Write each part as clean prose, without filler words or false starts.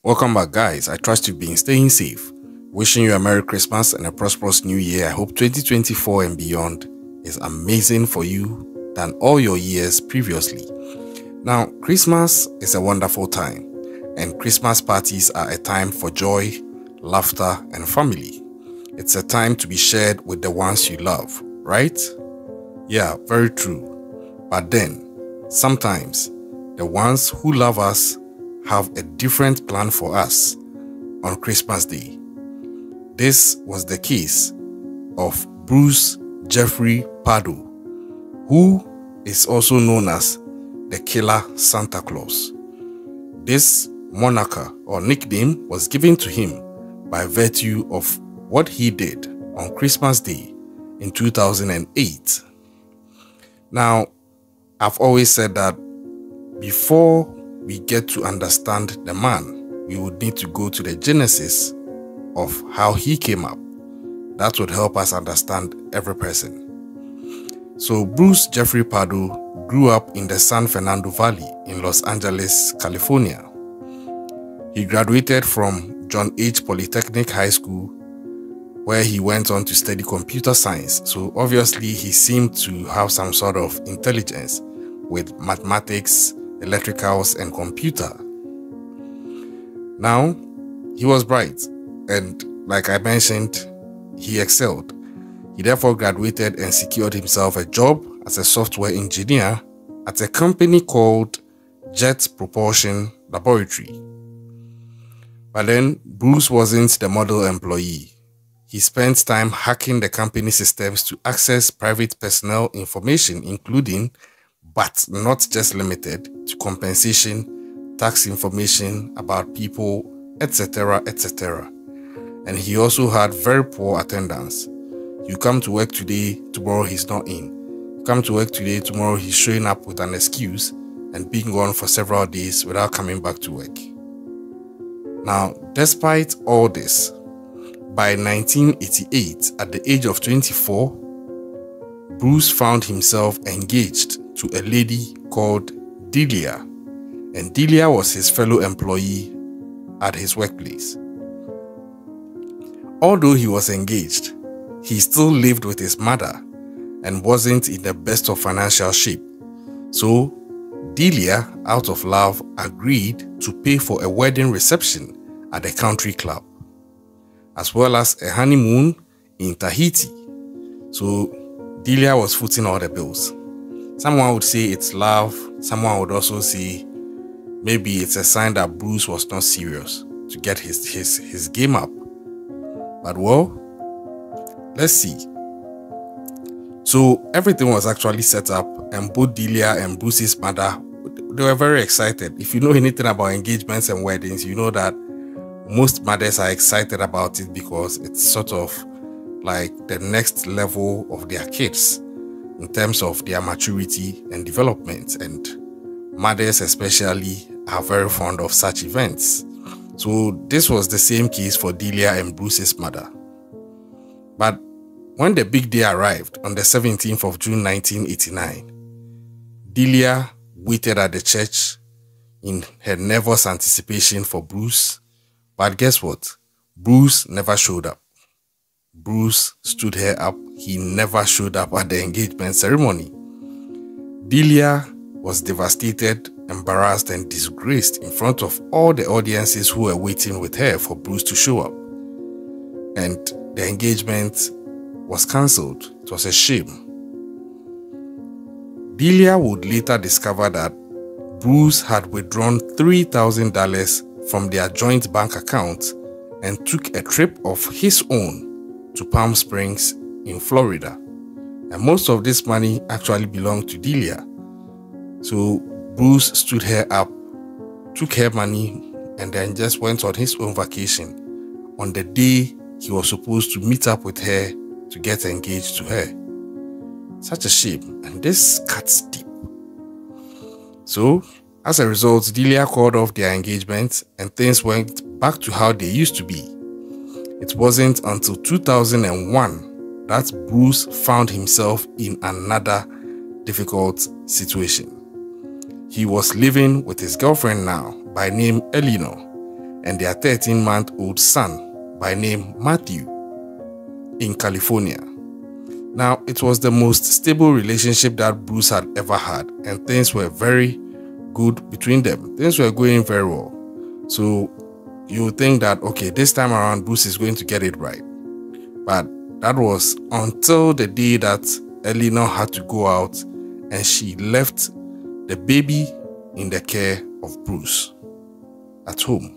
Welcome back, guys. I trust you've been staying safe. Wishing you a Merry Christmas and a prosperous New Year. I hope 2024 and beyond is amazing for you than all your years previously. Now, Christmas is a wonderful time, and Christmas parties are a time for joy, laughter, and family. It's a time to be shared with the ones you love, right? Yeah, very true. But then, sometimes, the ones who love us have a different plan for us on Christmas Day. This was the case of Bruce Jeffery Pardo, who is also known as the Killer Santa Claus. This moniker or nickname was given to him by virtue of what he did on Christmas Day in 2008. Now, I've always said that before we get to understand the man, we would need to go to the genesis of how he came up. That would help us understand every person. So Bruce Jeffery Pardo grew up in the San Fernando Valley in Los Angeles, California. He graduated from John H. Polytechnic High School, where he went on to study computer science. So obviously he seemed to have some sort of intelligence with mathematics, electricals, and computer. Now, he was bright, and like I mentioned, he excelled. He therefore graduated and secured himself a job as a software engineer at a company called Jet Propulsion Laboratory. But then, Bruce wasn't the model employee. He spent time hacking the company systems to access private personnel information, including but not just limited to compensation, tax information about people, etc., etc. And he also had very poor attendance. You come to work today, tomorrow he's not in. You come to work today, tomorrow he's showing up with an excuse and being gone for several days without coming back to work. Now, despite all this, by 1988, at the age of 24, Bruce found himself engaged to a lady called Delia, and Delia was his fellow employee at his workplace. Although he was engaged, he still lived with his mother and wasn't in the best of financial shape. So Delia, out of love, agreed to pay for a wedding reception at the country club, as well as a honeymoon in Tahiti. So Delia was footing all the bills. Someone would say it's love. Someone would also say maybe it's a sign that Bruce was not serious to get his game up. But well, let's see. So everything was actually set up, and both Delia and Bruce's mother, they were very excited. If you know anything about engagements and weddings, you know that most mothers are excited about it because it's sort of like the next level of their kids in terms of their maturity and development, and mothers especially are very fond of such events. So this was the same case for Delia and Bruce's mother. But when the big day arrived on the 17th of June 1989, Delia waited at the church in her nervous anticipation for Bruce. But guess what? Bruce never showed up. Bruce stood her up. He never showed up at the engagement ceremony. Delia was devastated, embarrassed, and disgraced in front of all the audiences who were waiting with her for Bruce to show up. And the engagement was cancelled. It was a shame. Delia would later discover that Bruce had withdrawn $3,000 from their joint bank account and took a trip of his own to Palm Springs in Florida. And most of this money actually belonged to Delia. So Bruce stood her up, took her money, and then just went on his own vacation on the day he was supposed to meet up with her to get engaged to her. Such a shame, and this cuts deep. So as a result, Delia called off their engagement and things went back to how they used to be. It wasn't until 2001 that Bruce found himself in another difficult situation. He was living with his girlfriend now by name Eleanor, and their 13-month-old son by name Matthew in California. Now, it was the most stable relationship that Bruce had ever had, and things were very good between them. Things were going very well. So you would think that, okay, this time around Bruce is going to get it right. But that was until the day that Eleanor had to go out and she left the baby in the care of Bruce at home.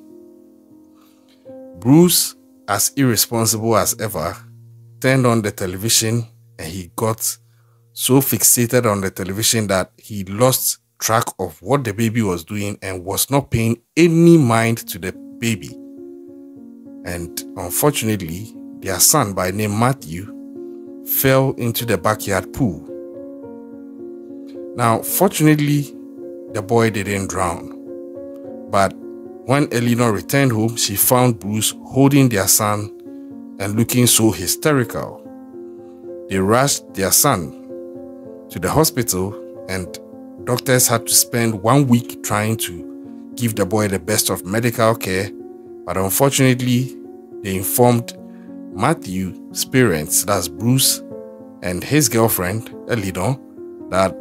Bruce, as irresponsible as ever, turned on the television, and he got so fixated on the television that he lost track of what the baby was doing and was not paying any mind to the baby. And unfortunately, their son by name Matthew fell into the backyard pool. Now, fortunately, the boy didn't drown. But when Eleanor returned home, she found Bruce holding their son and looking so hysterical. They rushed their son to the hospital, and doctors had to spend 1 week trying to give the boy the best of medical care. But unfortunately, they informed Matthew's parents, that's Bruce and his girlfriend, Eleanor, that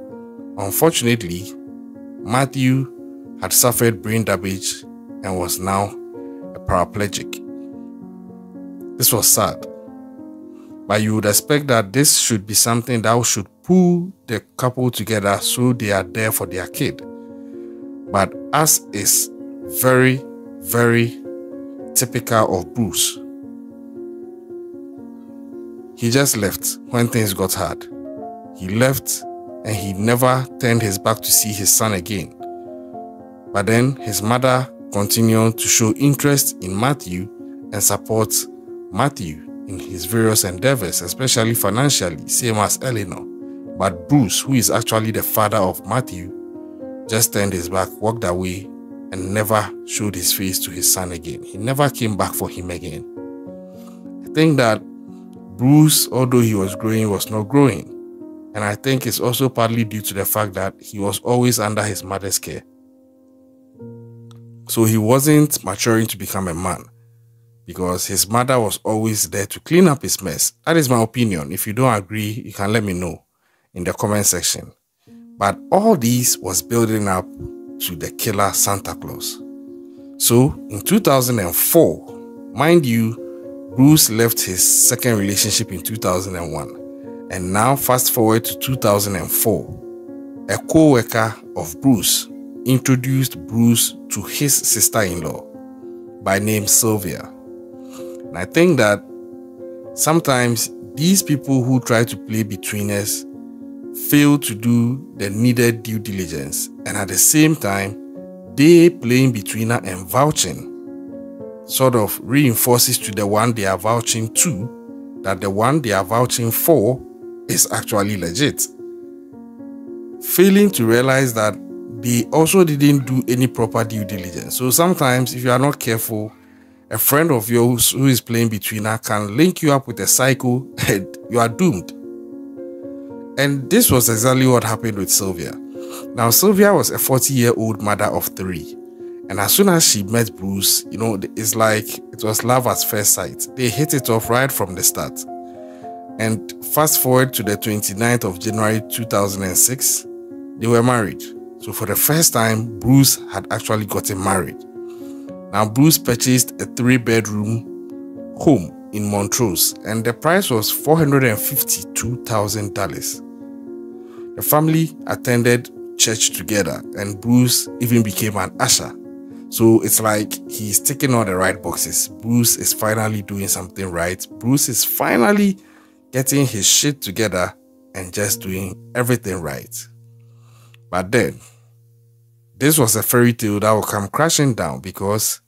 unfortunately, Matthew had suffered brain damage and was now a paraplegic. This was sad. But you would expect that this should be something that should pull the couple together so they are there for their kid. But as is very, very typical of Bruce, he just left when things got hard. He left and he never turned his back to see his son again. But then his mother continued to show interest in Matthew and support Matthew in his various endeavors, especially financially, same as Eleanor. But Bruce, who is actually the father of Matthew, just turned his back, walked away, and never showed his face to his son again. He never came back for him again. I think that Bruce, although he was growing, was not growing. And I think it's also partly due to the fact that he was always under his mother's care. So he wasn't maturing to become a man, because his mother was always there to clean up his mess. That is my opinion. If you don't agree, you can let me know in the comment section. But all this was building up to the killer Santa Claus. So in 2004, mind you, Bruce left his second relationship in 2001. And now fast forward to 2004, a co-worker of Bruce introduced Bruce to his sister-in-law by name Sylvia. And I think that sometimes these people who try to play betweeners fail to do the needed due diligence, and at the same time, they playing betweener and vouching sort of reinforces to the one they are vouching to that the one they are vouching for is actually legit. Failing to realize that they also didn't do any proper due diligence. So sometimes if you are not careful, a friend of yours who is playing betweener can link you up with a psycho and you are doomed. And this was exactly what happened with Sylvia. Now, Sylvia was a 40-year-old mother of 3. And as soon as she met Bruce, it's like it was love at first sight. They hit it off right from the start. And fast forward to the 29th of January 2006, they were married. So for the first time, Bruce had actually gotten married. Now, Bruce purchased a 3-bedroom home in Montrose, and the price was $452,000. The family attended church together, and Bruce even became an usher. So it's like he's ticking all the right boxes. Bruce is finally doing something right. Bruce is finally getting his shit together and just doing everything right. But then, this was a fairy tale that will come crashing down because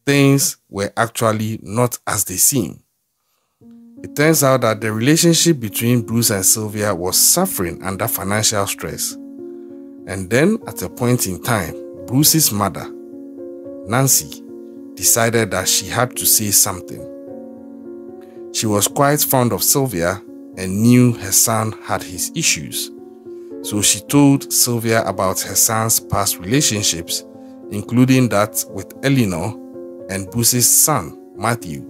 things were actually not as they seem. It turns out that the relationship between Bruce and Sylvia was suffering under financial stress. And then at a point in time, Bruce's mother, Nancy, decided that she had to say something. She was quite fond of Sylvia and knew her son had his issues. So she told Sylvia about her son's past relationships, including that with Eleanor and Bruce's son, Matthew,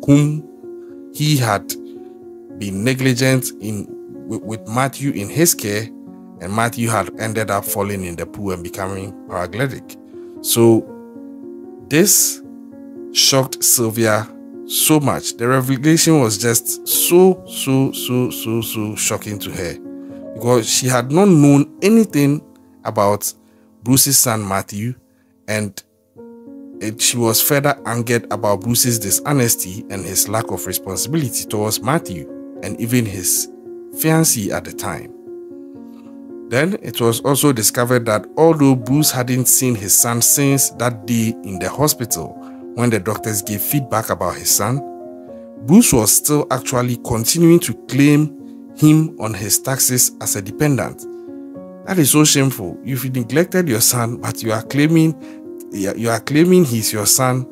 whom he had been negligent with Matthew in his care, and Matthew had ended up falling in the pool and becoming paralytic. So this shocked Sylvia so much. The revelation was just so shocking to her, because she had not known anything about Bruce's son Matthew, and she was further angered about Bruce's dishonesty and his lack of responsibility towards Matthew and even his fiancée at the time. Then it was also discovered that although Bruce hadn't seen his son since that day in the hospital when the doctors gave feedback about his son, Bruce was still actually continuing to claim him on his taxes as a dependent. That is so shameful. You've neglected your son, but you are claiming he's your son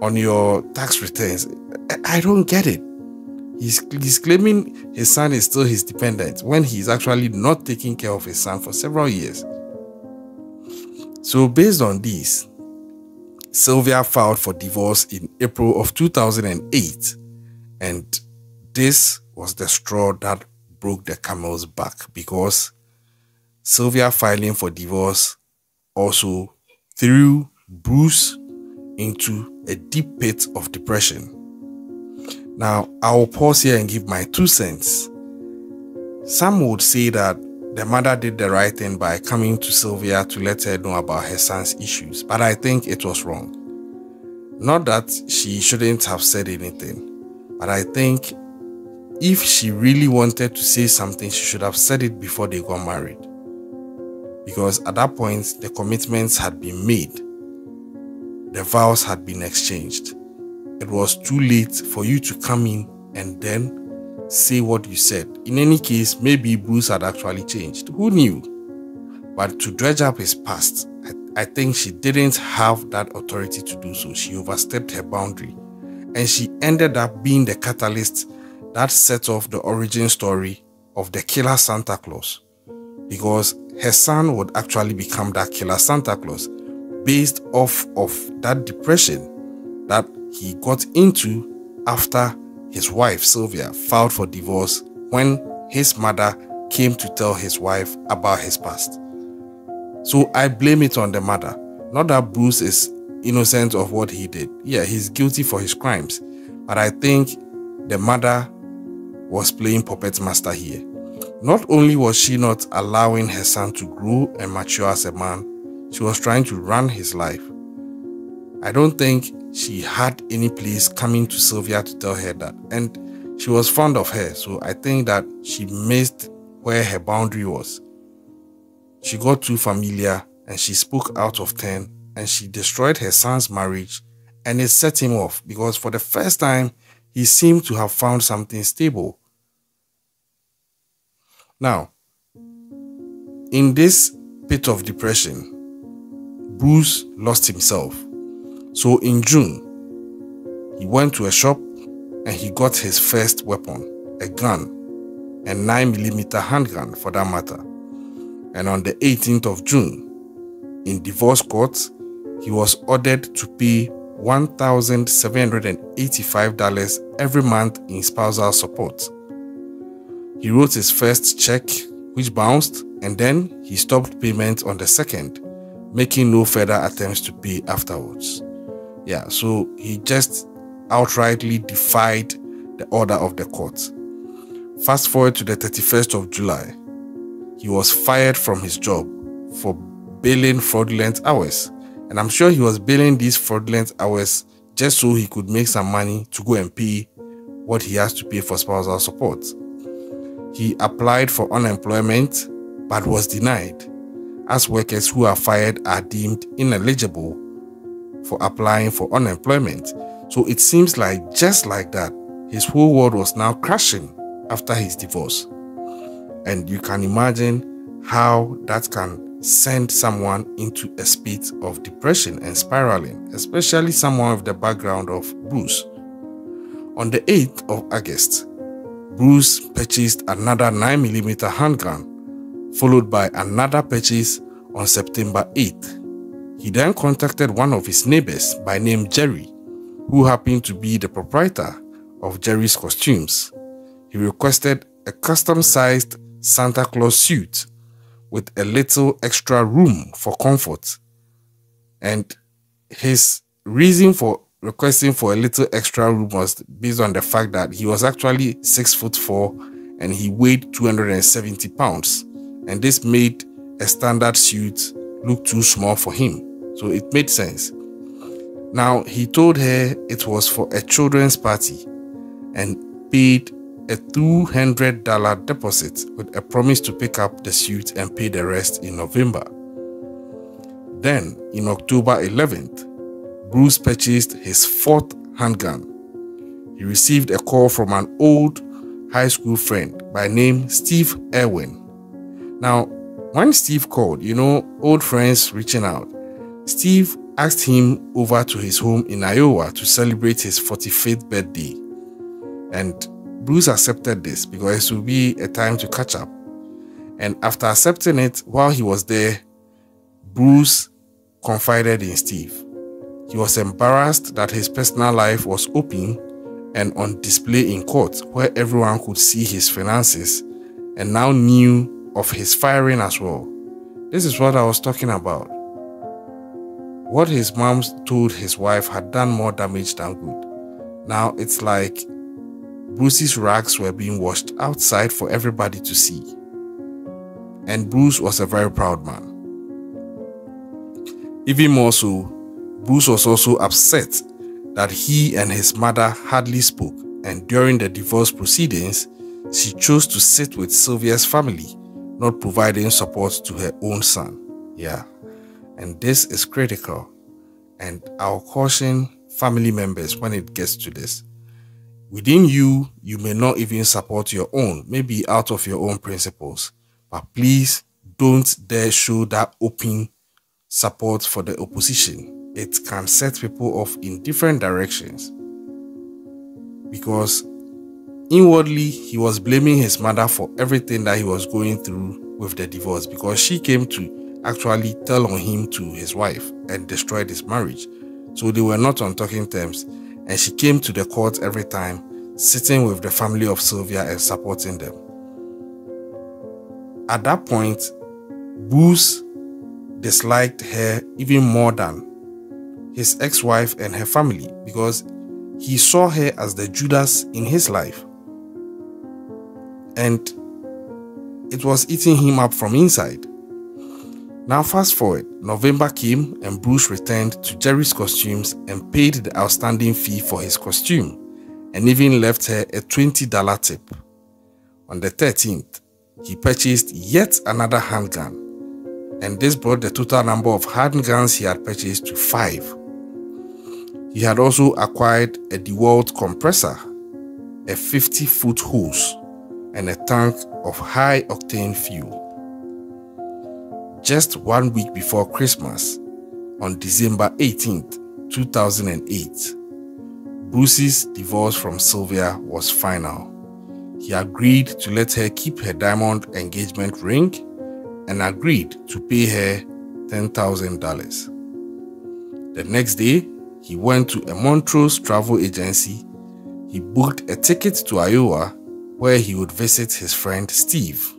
on your tax returns. I don't get it. He's claiming his son is still his dependent when he's actually not taking care of his son for several years. So based on this, Sylvia filed for divorce in April of 2008, and this was the straw that broke the camel's back, because Sylvia filing for divorce also threw Bruce into a deep pit of depression. Now, I will pause here and give my 2 cents. Some would say that the mother did the right thing by coming to Sylvia to let her know about her son's issues, but I think it was wrong. Not that she shouldn't have said anything, but I think if she really wanted to say something, she should have said it before they got married. Because at that point, the commitments had been made. The vows had been exchanged. It was too late for you to come in and then say what you said. In any case, maybe Bruce had actually changed. Who knew? But to dredge up his past, I think she didn't have that authority to do so. She overstepped her boundary. And she ended up being the catalyst that set off the origin story of the killer Santa Claus. Because her son would actually become that killer Santa Claus based off of that depression that he got into after his wife Sylvia filed for divorce when his mother came to tell his wife about his past. So I blame it on the mother. Not that Bruce is innocent of what he did. Yeah, he's guilty for his crimes. But I think the mother was playing puppet master here. Not only was she not allowing her son to grow and mature as a man, she was trying to run his life. I don't think she had any place coming to Sylvia to tell her that. And she was fond of her, so I think that she missed where her boundary was. She got too familiar and she spoke out of turn, and she destroyed her son's marriage, and it set him off because for the first time, he seemed to have found something stable. Now, in this pit of depression, Bruce lost himself. So in June, he went to a shop and he got his first weapon, a gun, a 9mm handgun for that matter. And on the 18th of June, in divorce court, he was ordered to pay $1,785 every month in spousal support. He wrote his first check, which bounced, and then he stopped payment on the 2nd, making no further attempts to pay afterwards. Yeah, so he just outrightly defied the order of the court. Fast forward to the 31st of July, he was fired from his job for billing fraudulent hours. And I'm sure he was billing these fraudulent hours just so he could make some money to go and pay what he has to pay for spousal support. He applied for unemployment but was denied, as workers who are fired are deemed ineligible for applying for unemployment. So it seems like just like that, his whole world was now crashing after his divorce. And you can imagine how that can send someone into a state of depression and spiraling, especially someone with the background of Bruce. On the 8th of August, Bruce purchased another 9mm handgun, followed by another purchase on September 8th. He then contacted one of his neighbors by name Jerry who happened to be the proprietor of Jerry's Costumes. He requested a custom-sized Santa Claus suit with a little extra room for comfort. And his reason for requesting for a little extra room was based on the fact that he was actually 6'4" and he weighed 270 pounds. And this made a standard suit look too small for him. So it made sense. Now, he told her it was for a children's party and paid a $200 deposit with a promise to pick up the suit and pay the rest in November. Then, in October 11th, Bruce purchased his fourth handgun. He received a call from an old high school friend by name Steve Irwin. Now, when Steve called, old friends reaching out, Steve asked him over to his home in Iowa to celebrate his 45th birthday. And Bruce accepted this because it would be a time to catch up. And after accepting it, while he was there, Bruce confided in Steve. He was embarrassed that his personal life was open and on display in court, where everyone could see his finances, and now knew of his firing as well. This is what I was talking about. What his mom told his wife had done more damage than good. Now it's like Bruce's rags were being washed outside for everybody to see. And Bruce was a very proud man. Even more so, Bruce was also upset that he and his mother hardly spoke, and during the divorce proceedings, she chose to sit with Sylvia's family, not providing support to her own son. Yeah, and this is critical, and I'll caution family members when it gets to this. Within you, you may not even support your own, maybe out of your own principles, but please don't dare show that open support for the opposition. It can set people off in different directions, because inwardly he was blaming his mother for everything that he was going through with the divorce, because she came to actually tell on him to his wife and destroyed his marriage. So they were not on talking terms, and she came to the court every time, sitting with the family of Sylvia and supporting them. At that point, Bruce disliked her even more than his ex-wife and her family, because he saw her as the Judas in his life, and it was eating him up from inside. Now fast forward, November came and Bruce returned to Jerry's Costumes and paid the outstanding fee for his costume, and even left her a $20 tip. On the 13th, he purchased yet another handgun, and this brought the total number of handguns he had purchased to 5. He had also acquired a DeWalt compressor, a 50-foot hose, and a tank of high-octane fuel. Just 1 week before Christmas, on December 18th, 2008, Bruce's divorce from Sylvia was final. He agreed to let her keep her diamond engagement ring and agreed to pay her $10,000. The next day, he went to a Montrose travel agency. He booked a ticket to Iowa where he would visit his friend Steve.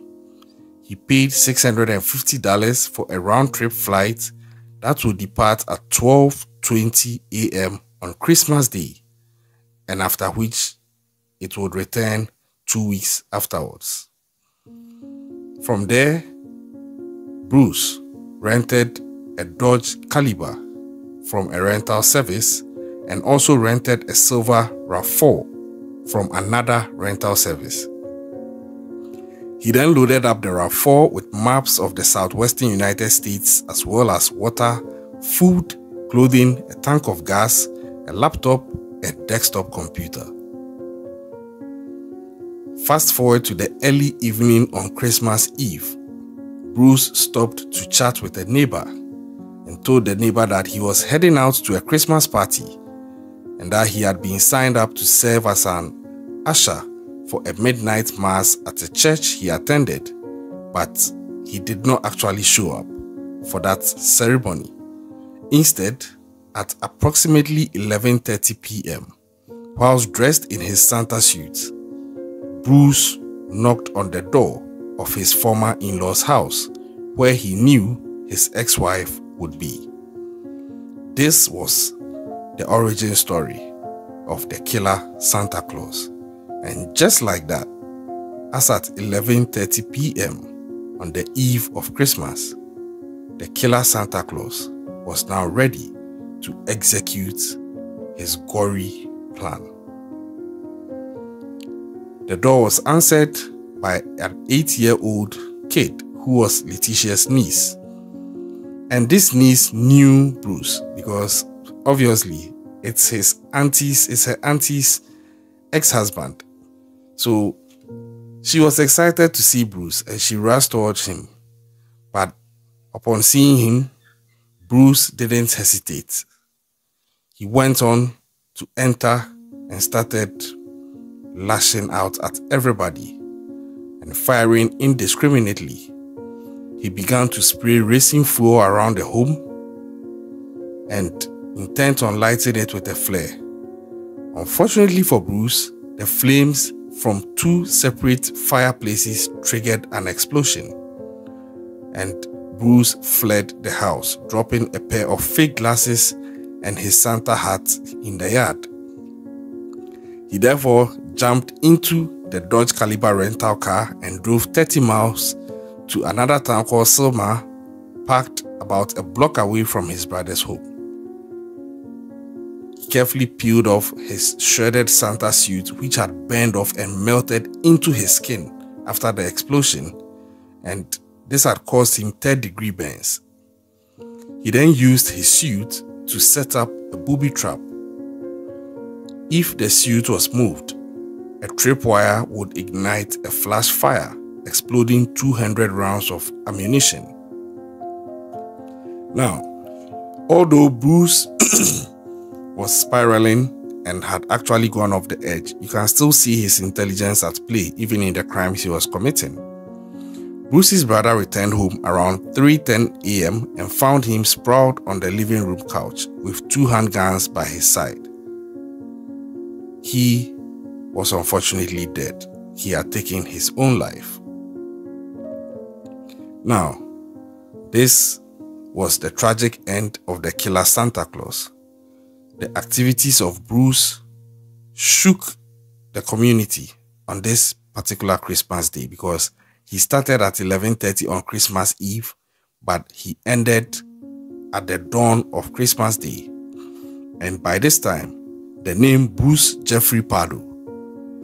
He paid $650 for a round-trip flight that would depart at 12:20 a.m. on Christmas Day, and after which it would return 2 weeks afterwards. From there, Bruce rented a Dodge Caliber from a rental service and also rented a silver RAV4 from another rental service. He then loaded up the RAV4 with maps of the southwestern United States, as well as water, food, clothing, a tank of gas, a laptop, a desktop computer. Fast forward to the early evening on Christmas Eve. Bruce stopped to chat with a neighbor and told the neighbor that he was heading out to a Christmas party and that he had been signed up to serve as an usher for a midnight mass at a church he attended, but he did not actually show up for that ceremony. Instead, at approximately 11:30 p.m., whilst dressed in his Santa suit, Bruce knocked on the door of his former in-laws' house, where he knew his ex-wife would be. This was the origin story of the killer Santa Claus. And just like that, as at 11:30 p.m. on the eve of Christmas, the killer Santa Claus was now ready to execute his gory plan. The door was answered by an 8-year-old kid who was Letitia's niece. And this niece knew Bruce because obviously it's her auntie's ex-husband. So she was excited to see Bruce and she rushed towards him. But upon seeing him, Bruce didn't hesitate. He went on to enter and started lashing out at everybody and firing indiscriminately. He began to spray racing fuel around the home and intent on lighting it with a flare. Unfortunately for Bruce, the flames from 2 separate fireplaces triggered an explosion, and Bruce fled the house, dropping a pair of fake glasses and his Santa hat in the yard. He therefore jumped into the Dodge Caliber rental car and drove 30 miles to another town called Selma, parked about a block away from his brother's home. He carefully peeled off his shredded Santa suit, which had burned off and melted into his skin after the explosion, and this had caused him 3rd-degree burns. He then used his suit to set up a booby trap. If the suit was moved, a tripwire would ignite a flash fire, exploding 200 rounds of ammunition. Now, although Bruce was spiraling and had actually gone off the edge, you can still see his intelligence at play even in the crimes he was committing. Bruce's brother returned home around 3:10 a.m. and found him sprawled on the living room couch with 2 handguns by his side. He was unfortunately dead. He had taken his own life. Now, this was the tragic end of the killer Santa Claus. The activities of Bruce shook the community on this particular Christmas day because he started at 11:30 on Christmas Eve, but he ended at the dawn of Christmas Day. And by this time, the name Bruce Jeffery Pardo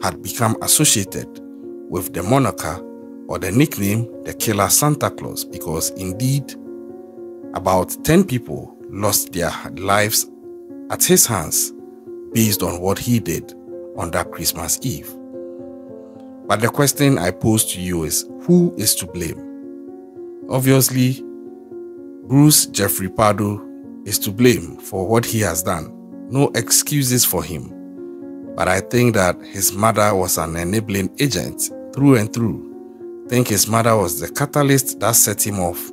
had become associated with the moniker or the nickname the killer Santa Claus, because indeed about 10 people lost their lives at his hands based on what he did on that Christmas Eve. But the question I pose to you is, who is to blame? Obviously, Bruce Jeffery Pardo is to blame for what he has done. No excuses for him. But I think that his mother was an enabling agent through and through. I think his mother was the catalyst that set him off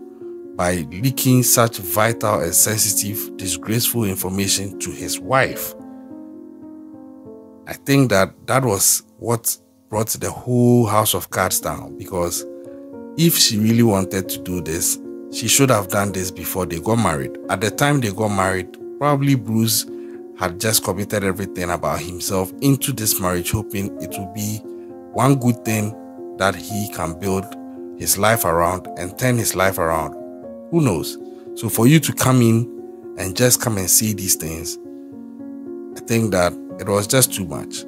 by leaking such vital and sensitive, disgraceful information to his wife. I think that was what brought the whole house of cards down, because if she really wanted to do this, she should have done this before they got married. At the time they got married, probably Bruce had just committed everything about himself into this marriage, hoping it would be one good thing that he can build his life around and turn his life around. Who knows? So for you to come in and just come and see these things, I think that it was just too much.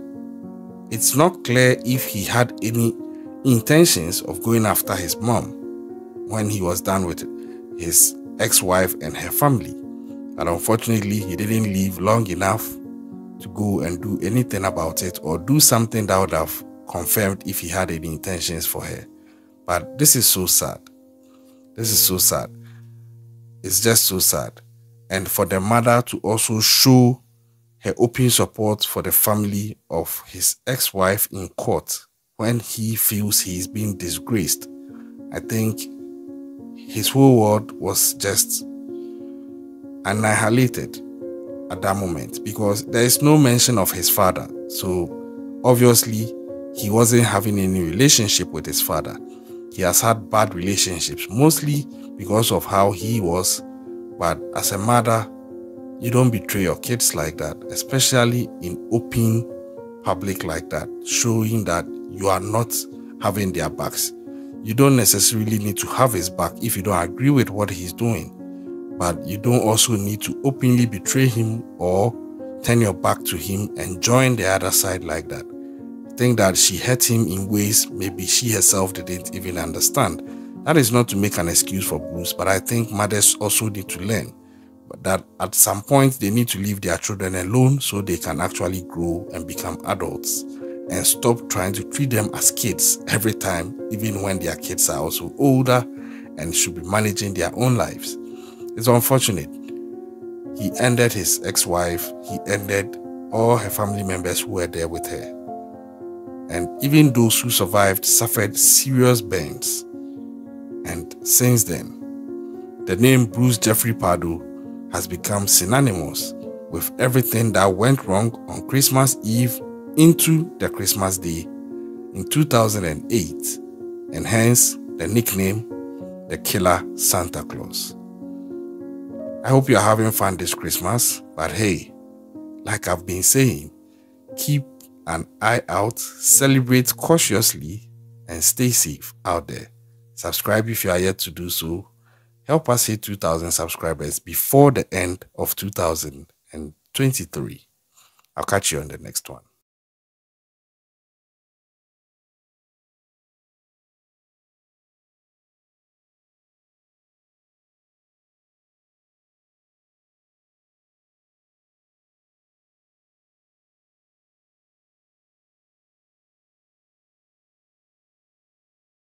It's not clear if he had any intentions of going after his mom when he was done with his ex-wife and her family. And unfortunately, he didn't live long enough to go and do anything about it or do something that would have confirmed if he had any intentions for her. But this is so sad. This is so sad. It's just so sad. And for the mother to also show her open support for the family of his ex-wife in court when he feels he's being disgraced, I think his whole world was just annihilated. at that moment, because there is no mention of his father. So obviously he wasn't having any relationship with his father. He has had bad relationships, mostly because of how he was. But as a mother, you don't betray your kids like that, especially in open public like that, showing that you are not having their backs. You don't necessarily need to have his back if you don't agree with what he's doing, but you don't also need to openly betray him or turn your back to him and join the other side like that. I think that she hurt him in ways maybe she herself didn't even understand. That is not to make an excuse for Bruce, but I think mothers also need to learn that at some point they need to leave their children alone so they can actually grow and become adults, and stop trying to treat them as kids every time, even when their kids are also older and should be managing their own lives. It's unfortunate. He ended his ex-wife, he ended all her family members who were there with her. And even those who survived suffered serious burns. And since then, the name Bruce Jeffery Pardo has become synonymous with everything that went wrong on Christmas Eve into the Christmas Day in 2008, and hence the nickname, the Killer Santa Claus. I hope you're having fun this Christmas, but hey, like I've been saying, keep an eye out, celebrate cautiously, and stay safe out there. Subscribe if you are yet to do so. Help us hit 2,000 subscribers before the end of 2023. I'll catch you on the next one.